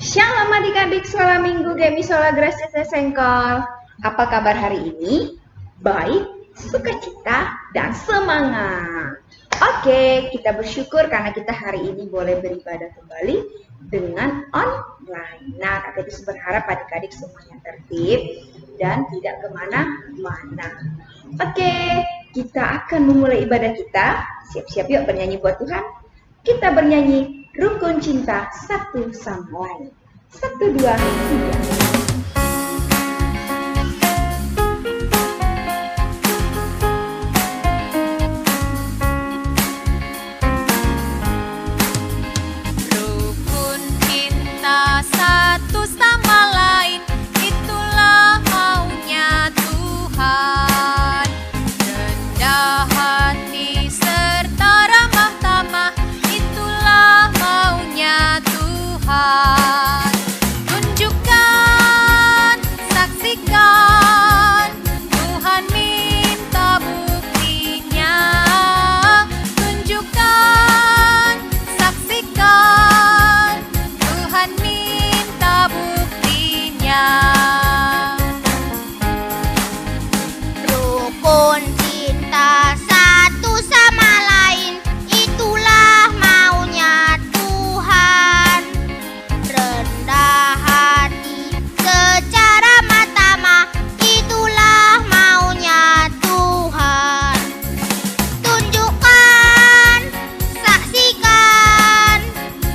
Shalom adik-adik sekolah minggu Gemi Sola Gracia Sengkol. Apa kabar hari ini? Baik, sukacita, dan semangat. Oke, kita bersyukur karena kita hari ini boleh beribadah kembali dengan online. Nah, kakak itu berharap adik-adik semuanya tertib dan tidak kemana-mana. Oke, kita akan memulai ibadah kita. Siap-siap yuk bernyanyi buat Tuhan. Kita bernyanyi Rukun Cinta satu sama lain. 1, 2, 3. Rukun cinta satu sama lain, itulah maunya Tuhan. Rendah hati serta ramah tamah, itulah maunya Tuhan. Tunjukkan, saksikan, Tuhan minta buktinya. Tunjukkan, saksikan, Tuhan minta buktinya. Rukun cinta satu sama lain, itulah maunya Tuhan. Rendah hati secara matama, itulah maunya Tuhan. Tunjukkan, saksikan,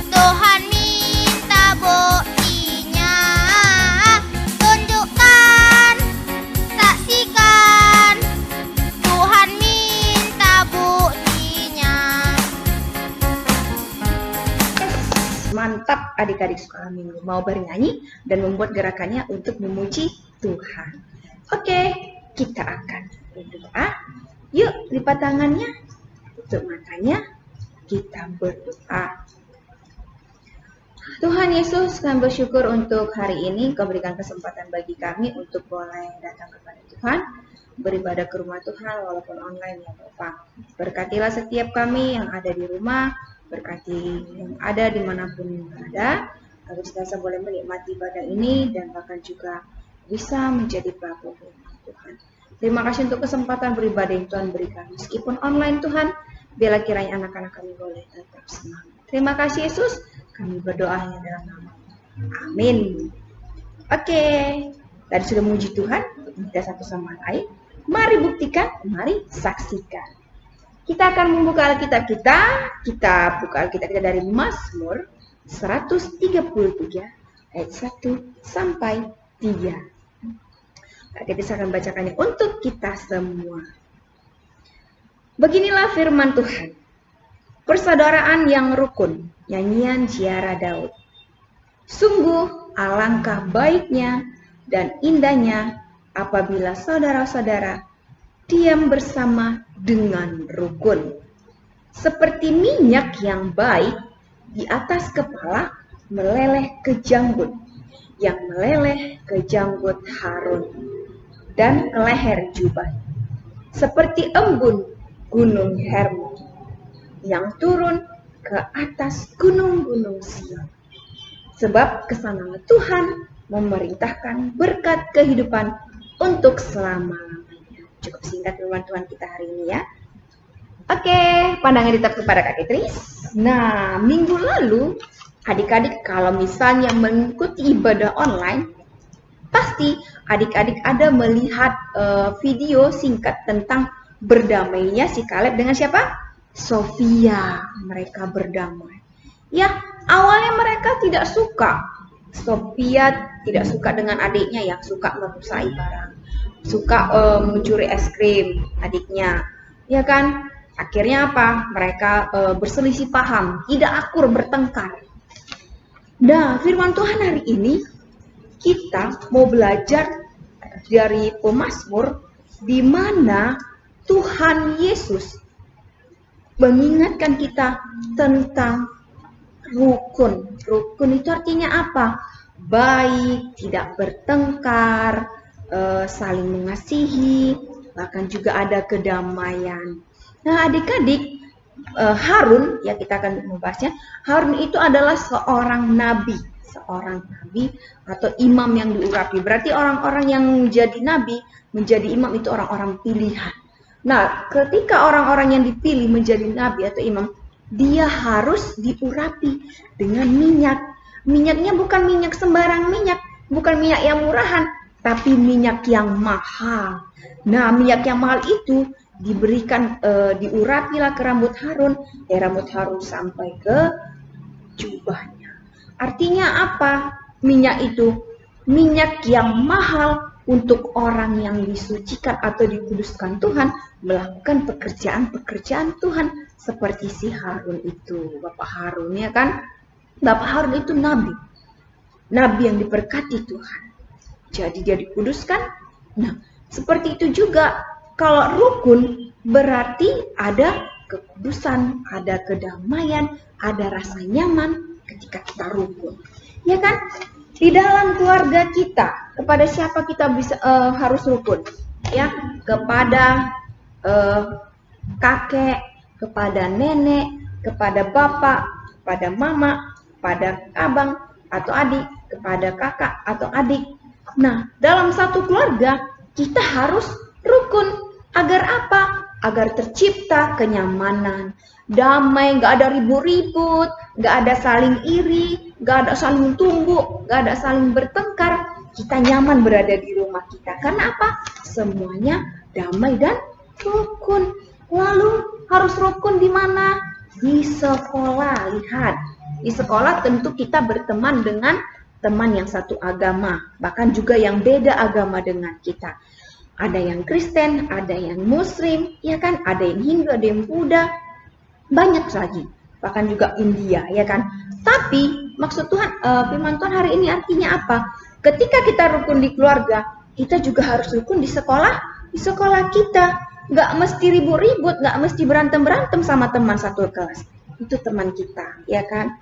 Tuhan minta buktinya. Tunjukkan, saksikan, Tuhan minta buktinya. Mantap adik-adik sekolah minggu. Mau bernyanyi dan membuat gerakannya untuk memuji Tuhan. Oke, kita akan berdoa. Yuk, lipat tangannya, tutup matanya, kita berdoa. Tuhan Yesus, kami bersyukur untuk hari ini Kau berikan kesempatan bagi kami untuk boleh datang kepada Tuhan, beribadah ke rumah Tuhan walaupun online ya Bapak. Berkatilah setiap kami yang ada di rumah, berkati yang ada dimanapun berada, agar kita boleh menikmati ibadah ini dan bahkan juga bisa menjadi pelaku firman Tuhan. Terima kasih untuk kesempatan beribadah yang Tuhan berikan. Meskipun online Tuhan, biarlah kiranya anak-anak kami boleh tetap semangat. Terima kasih Yesus, kami berdoa hanya dalam nama. Amin. Oke, tadi sudah memuji Tuhan, kita satu sama lain. Mari buktikan, mari saksikan. Kita akan membuka Alkitab kita. Kita buka Alkitab kita dari Mazmur 133 ayat 1 sampai 3. Kita akan bacakannya untuk kita semua. Beginilah firman Tuhan. Persaudaraan yang rukun, nyanyian ziarah Daud. Sungguh alangkah baiknya dan indahnya apabila saudara-saudara diam bersama dengan rukun. Seperti minyak yang baik di atas kepala meleleh ke janggut, yang meleleh ke janggut Harun dan ke leher jubah. Seperti embun gunung Hermon yang turun ke atas gunung-gunung Sion. Sebab kesanalah Tuhan memerintahkan berkat kehidupan untuk selama-lamanya. Cukup singkat firman Tuhan kita hari ini ya. Oke, pandangan tetap kepada Kak Tris. Nah, minggu lalu adik-adik kalau misalnya mengikuti ibadah online, pasti adik-adik ada melihat video singkat tentang berdamainya si Kaleb dengan siapa? Sofia. Mereka berdamai. Ya, awalnya mereka tidak suka. Sofia tidak suka dengan adiknya yang suka merusai barang, suka mencuri es krim adiknya, ya kan? Akhirnya apa? Mereka berselisih paham, tidak akur, bertengkar. Nah, firman Tuhan hari ini kita mau belajar dari pemazmur di mana Tuhan Yesus mengingatkan kita tentang rukun. Rukun itu artinya apa? Baik, tidak bertengkar, saling mengasihi, bahkan juga ada kedamaian. Nah, adik-adik, Harun, ya kita akan membahasnya. Harun itu adalah seorang nabi, seorang nabi atau imam yang diurapi. Berarti orang-orang yang menjadi nabi, menjadi imam itu orang-orang pilihan. Nah, ketika orang-orang yang dipilih menjadi nabi atau imam, dia harus diurapi dengan minyak. Minyaknya bukan minyak sembarang minyak, bukan minyak yang murahan, tapi minyak yang mahal. Nah, minyak yang mahal itu diberikan, diurapilah ke rambut Harun, rambut Harun sampai ke jubahnya. Artinya apa? Minyak itu minyak yang mahal untuk orang yang disucikan atau dikuduskan Tuhan melakukan pekerjaan-pekerjaan Tuhan seperti si Harun itu, Bapak Harun, ya kan? Bapak Harun itu nabi yang diberkati Tuhan. Jadi dia dikuduskan. Nah, seperti itu juga kalau rukun berarti ada kekudusan, ada kedamaian, ada rasa nyaman ketika kita rukun. Ya kan? Di dalam keluarga kita, kepada siapa kita bisa harus rukun? Ya, kepada kakek, kepada nenek, kepada bapak, kepada mama, kepada abang atau adik, kepada kakak atau adik. Nah, dalam satu keluarga kita harus rukun. Agar apa? Agar tercipta kenyamanan, damai, gak ada ribut-ribut, gak ada saling iri, gak ada saling tumbuk, gak ada saling bertengkar. Kita nyaman berada di rumah kita. Karena apa? Semuanya damai dan rukun. Lalu harus rukun di mana? Di sekolah. Lihat, di sekolah tentu kita berteman dengan teman yang satu agama, bahkan juga yang beda agama dengan kita. Ada yang Kristen, ada yang Muslim, ya kan? Ada yang Hindu, ada yang Buddha, banyak lagi. Bahkan juga India, ya kan? Tapi maksud Tuhan, firman Tuhan hari ini artinya apa? Ketika kita rukun di keluarga, kita juga harus rukun di sekolah. Di sekolah kita, nggak mesti ribut-ribut, nggak mesti berantem-berantem sama teman satu kelas. Itu teman kita, ya kan?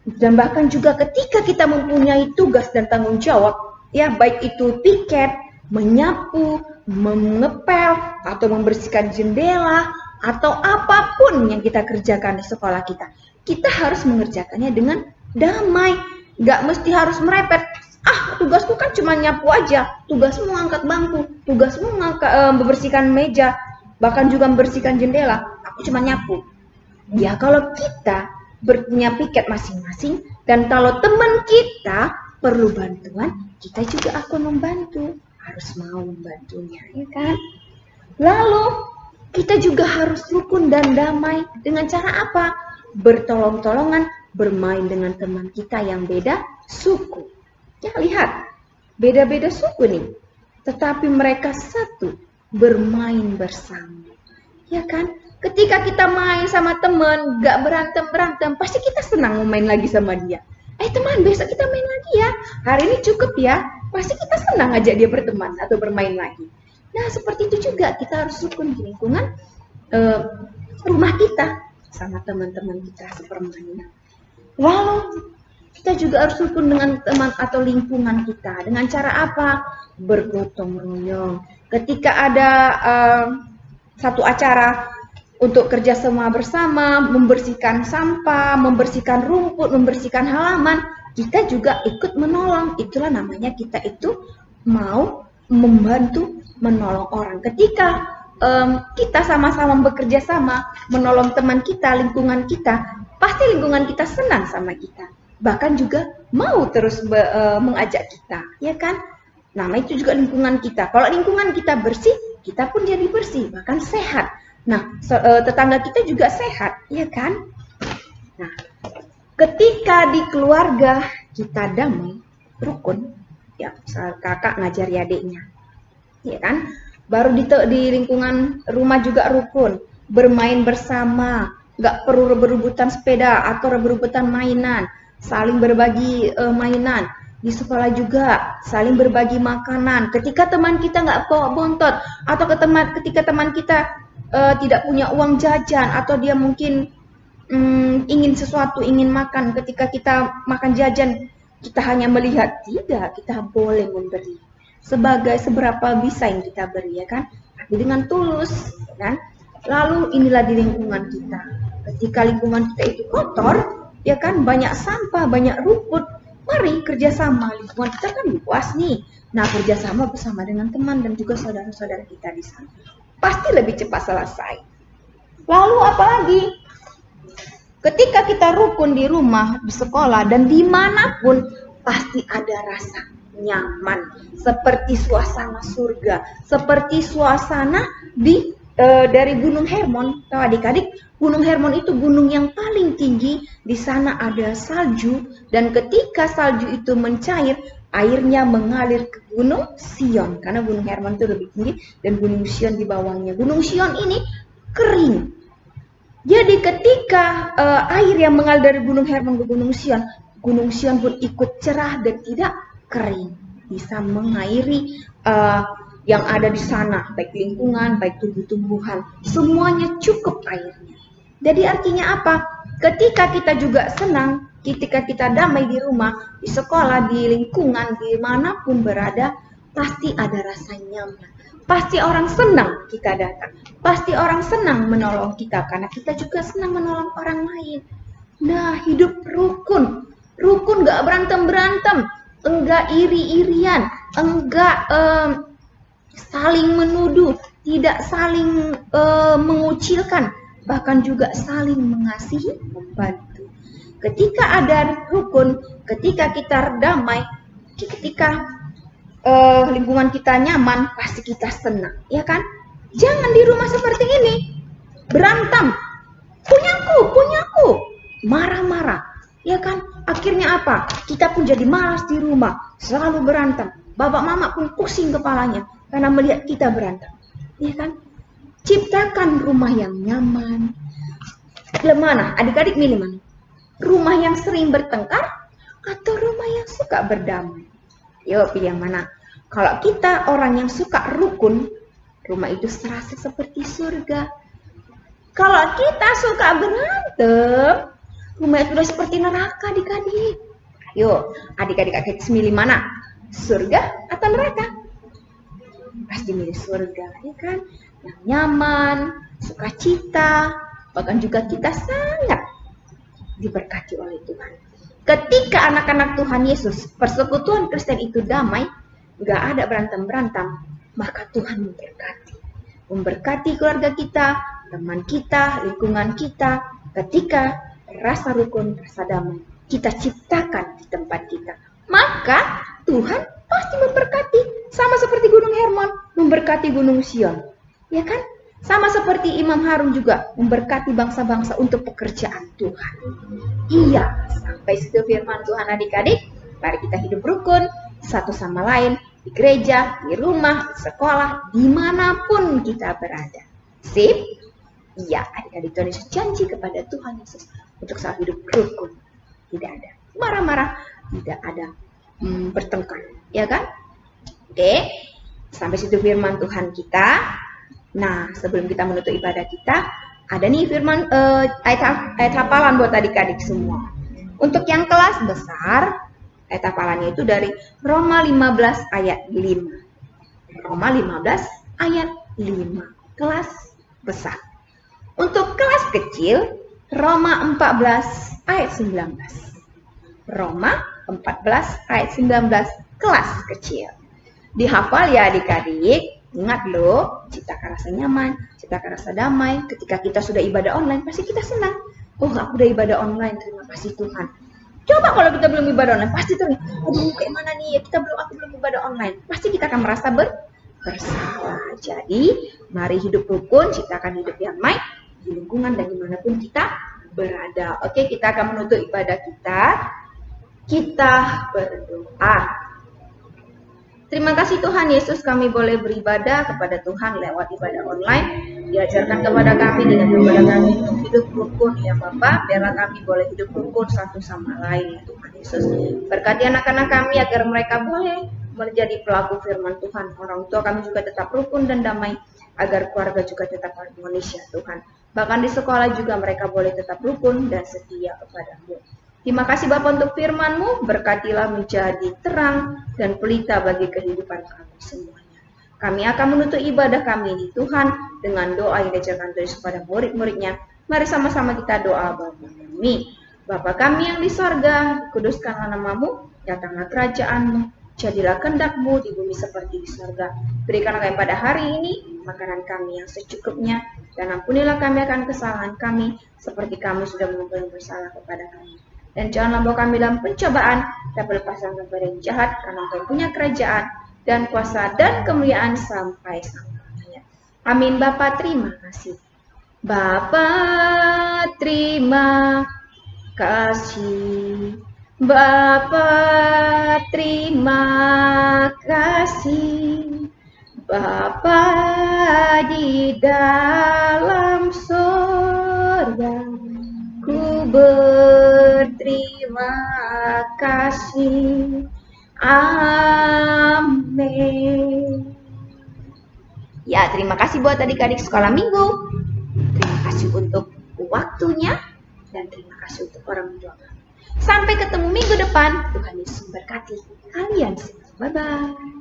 Dan bahkan juga ketika kita mempunyai tugas dan tanggung jawab, ya baik itu piket, menyapu, mengepel, atau membersihkan jendela, atau apapun yang kita kerjakan di sekolah kita, kita harus mengerjakannya dengan damai. Gak mesti harus merepet. Tugasku kan cuma nyapu aja, tugasmu ngangkat bangku, tugasmu membersihkan meja, bahkan juga membersihkan jendela, aku cuma nyapu. Ya kalau kita punya piket masing-masing, dan kalau teman kita perlu bantuan, kita juga akan membantu. Harus mau membantunya, ya kan? Lalu kita juga harus rukun dan damai dengan cara apa? Bertolong-tolongan, bermain dengan teman kita yang beda suku. Ya lihat, beda-beda suku nih, tetapi mereka satu, bermain bersama. Ya kan? Ketika kita main sama teman, gak berantem-berantem, pasti kita senang main lagi sama dia. Teman, besok kita main lagi ya. Hari ini cukup ya. Pasti kita senang ajak dia berteman atau bermain lagi. Nah, seperti itu juga kita harus rukun di lingkungan rumah kita sama teman-teman kita sepermainan. Lalu kita juga harus rukun dengan teman atau lingkungan kita. Dengan cara apa? Bergotong royong. Ketika ada satu acara untuk kerjasama bersama, membersihkan sampah, membersihkan rumput, membersihkan halaman, kita juga ikut menolong. Itulah namanya kita itu mau membantu, menolong orang. Ketika kita sama-sama bekerja sama, menolong teman kita, lingkungan kita, pasti lingkungan kita senang sama kita. Bahkan juga mau terus mengajak kita, ya kan? Nah, itu juga lingkungan kita. Kalau lingkungan kita bersih, kita pun jadi bersih, bahkan sehat. Nah, tetangga kita juga sehat, ya kan? Nah, ketika di keluarga kita damai, rukun, ya kakak ngajari adiknya, ya kan? Baru di lingkungan rumah juga rukun, bermain bersama, nggak perlu berebutan sepeda atau berebutan mainan, saling berbagi mainan. Di sekolah juga saling berbagi makanan. Ketika teman kita nggak bawa bontot, atau ketika teman kita tidak punya uang jajan, atau dia mungkin ingin sesuatu, ingin makan, ketika kita makan jajan, kita hanya melihat, tidak, kita boleh memberi seberapa bisa yang kita beri, ya kan? Tapi dengan tulus, kan? Lalu inilah di lingkungan kita. Ketika lingkungan kita itu kotor, ya kan, banyak sampah, banyak rumput, mari kerjasama, lingkungan kita kan luas nih. Nah, kerjasama bersama dengan teman dan juga saudara-saudara kita di sana. Pasti lebih cepat selesai. Lalu apalagi? Ketika kita rukun di rumah, di sekolah, dan dimanapun, pasti ada rasa nyaman. Seperti suasana surga. Seperti suasana dari Gunung Hermon. Tahu adik-adik, Gunung Hermon itu gunung yang paling tinggi. Di sana ada salju. Dan ketika salju itu mencair, airnya mengalir ke Gunung Sion. Karena Gunung Hermon itu lebih tinggi dan Gunung Sion di bawahnya. Gunung Sion ini kering. Jadi ketika air yang mengalir dari Gunung Hermon ke Gunung Sion pun ikut cerah dan tidak kering. Bisa mengairi yang ada di sana, baik lingkungan, baik tumbuh-tumbuhan, semuanya cukup airnya. Jadi artinya apa? Ketika kita juga senang, ketika kita damai di rumah, di sekolah, di lingkungan, dimanapun berada, pasti ada rasa nyaman. Pasti orang senang kita datang. Pasti orang senang menolong kita, karena kita juga senang menolong orang lain. Nah, hidup rukun. Rukun gak berantem-berantem, enggak iri-irian, enggak saling menuduh, tidak saling mengucilkan, bahkan juga saling mengasihi, membantu. Ketika ada rukun, ketika kita damai, ketika lingkungan kita nyaman, pasti kita senang, ya kan? Jangan di rumah seperti ini, berantem, punyaku, marah-marah, ya kan? Akhirnya apa? Kita pun jadi malas di rumah, selalu berantem. Bapak mama pun pusing kepalanya karena melihat kita berantem, ya kan? Ciptakan rumah yang nyaman. Mana? Adik-adik milih mana? Rumah yang sering bertengkar atau rumah yang suka berdamai? Yuk pilih yang mana? Kalau kita orang yang suka rukun, rumah itu serasa seperti surga. Kalau kita suka berantem, rumah itu sudah seperti neraka adik-adik. Yuk, adik-adik milih mana? Surga atau neraka? Pasti milih surga, ya kan? Yang nyaman, sukacita, bahkan juga kita sangat diberkati oleh Tuhan. Ketika anak-anak Tuhan Yesus, persekutuan Kristen itu damai, gak ada berantem-berantem, maka Tuhan memberkati keluarga kita, teman kita, lingkungan kita. Ketika rasa rukun, rasa damai kita ciptakan di tempat kita, maka Tuhan pasti memberkati. Sama seperti Gunung Hermon memberkati Gunung Sion, ya kan? Sama seperti Imam Harun juga memberkati bangsa-bangsa untuk pekerjaan Tuhan. Iya, sampai situ firman Tuhan adik-adik. Mari kita hidup rukun satu sama lain, di gereja, di rumah, di sekolah, dimanapun kita berada. Sip? Iya, adik-adik Tuhan Yesus janji kepada Tuhan Yesus untuk selalu hidup rukun. Tidak ada marah-marah, tidak ada bertengkar, ya kan? Oke, sampai situ firman Tuhan kita. Nah, sebelum kita menutup ibadah kita, ada nih firman ayat hafalan buat adik-adik semua. Untuk yang kelas besar, ayat hafalannya itu dari Roma 15 ayat 5. Roma 15 ayat 5, kelas besar. Untuk kelas kecil, Roma 14 ayat 19. Roma 14 ayat 19, kelas kecil. Dihafal ya adik-adik. Ingat loh, ciptakan rasa nyaman, ciptakan rasa damai. Ketika kita sudah ibadah online, pasti kita senang. Oh, aku udah ibadah online, terima kasih Tuhan. Coba kalau kita belum ibadah online, pasti tuh, aduh kayak mana nih, aku belum ibadah online. Pasti kita akan merasa bersalah. Jadi, mari hidup rukun, ciptakan hidup yang damai di lingkungan dan dimanapun kita berada. Oke, kita akan menutup ibadah kita. Kita berdoa. Terima kasih Tuhan Yesus, kami boleh beribadah kepada Tuhan lewat ibadah online. Diajarkan kepada kami dengan kepada kami untuk hidup rukun ya Bapak. Biarlah kami boleh hidup rukun satu sama lain ya Tuhan Yesus. Berkati anak-anak kami agar mereka boleh menjadi pelaku firman Tuhan. Orang tua kami juga tetap rukun dan damai, agar keluarga juga tetap harmonis ya Tuhan. Bahkan di sekolah juga mereka boleh tetap rukun dan setia kepadamu. Terima kasih Bapa untuk firman-Mu, berkatilah menjadi terang dan pelita bagi kehidupan kami semuanya. Kami akan menutup ibadah kami ini Tuhan dengan doa yang diajarkan Tuhan kepada murid-muridnya. Mari sama-sama kita doa Bapa kami. Bapa kami yang di sorga, dikuduskanlah nama-Mu, Datanglah kerajaan-Mu, jadilah kehendak-Mu di bumi seperti di surga. Berikanlah kami pada hari ini makanan kami yang secukupnya, dan ampunilah kami akan kesalahan kami, seperti kami sudah mengampuni bersalah kepada kami. Dan janganlah bawa kami dalam pencobaan, tapi lepaskan kami dari yang jahat, karena Engkau punya kerajaan, dan kuasa, dan kemuliaan sampai selamanya. Amin. Bapa, terima kasih. Bapa, terima kasih. Bapa, terima kasih. Bapa di dalam surga, ku berterima kasih. Amin. Ya, terima kasih buat adik-adik sekolah minggu. Terima kasih untuk waktunya, dan terima kasih untuk orang tua. Sampai ketemu minggu depan. Tuhan Yesus memberkati kalian semua. Bye-bye.